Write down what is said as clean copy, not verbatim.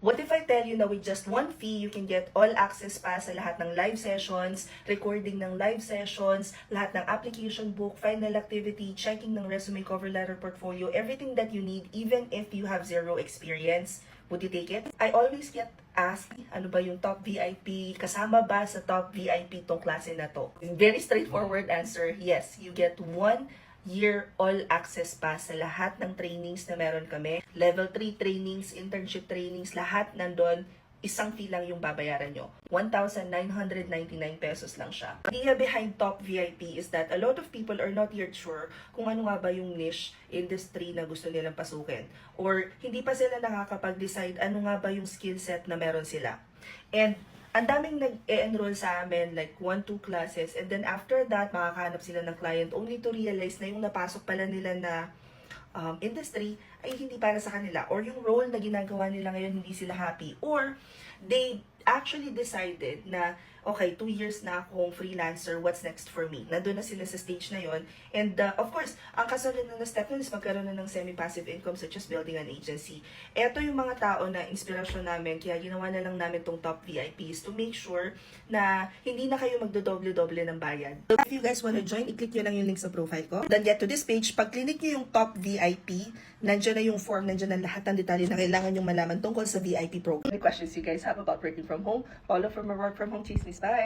What if I tell you na with just one fee, you can get all access pa sa lahat ng live sessions, recording ng live sessions, lahat ng application book, final activity, checking ng resume, cover letter, portfolio, everything that you need even if you have zero experience. Would you take it? I always get asked, ano ba yung top VIP? Kasama ba sa top VIP tong klase na to? Very straightforward answer, yes. You get 1 year all access pa sa lahat ng trainings na meron kami. Level 3 trainings, internship trainings, lahat nandun. Isang fee lang yung babayaran nyo. 1,999 pesos lang siya. The idea behind Top VIP is that a lot of people are not yet sure kung ano nga ba yung niche industry na gusto nilang pasukin. Or hindi pa sila nakakapag-decide ano nga ba yung skill set na meron sila. And ang daming nag-e-enroll sa amin, like 1-2 classes, and then after that, makakahanap sila ng client only to realize na yung napasok pala nila na industry ay hindi para sa kanila, or yung role na ginagawa nila ngayon hindi sila happy, or they actually decided na okay, 2 years na akong freelancer, what's next for me? Nandun na sila sa stage na yon. And of course, ang kasunod na step nun is magkaroon na ng semi-passive income such as building an agency. Ito yung mga tao na inspirasyon namin, kaya ginawa na lang namin tong top VIPs to make sure na hindi na kayo magdodoble-doble ng bayad. So if you guys wanna join, i-click nyo lang yung link sa profile ko. Then get to this page, pag click nyo yung top VIP, nandiyan na yung form, nandiyan na lahat ng detalye na kailangan yung malaman tungkol sa VIP program. Any questions you guys have about working from home? Follow from our work from home chismis. Bye!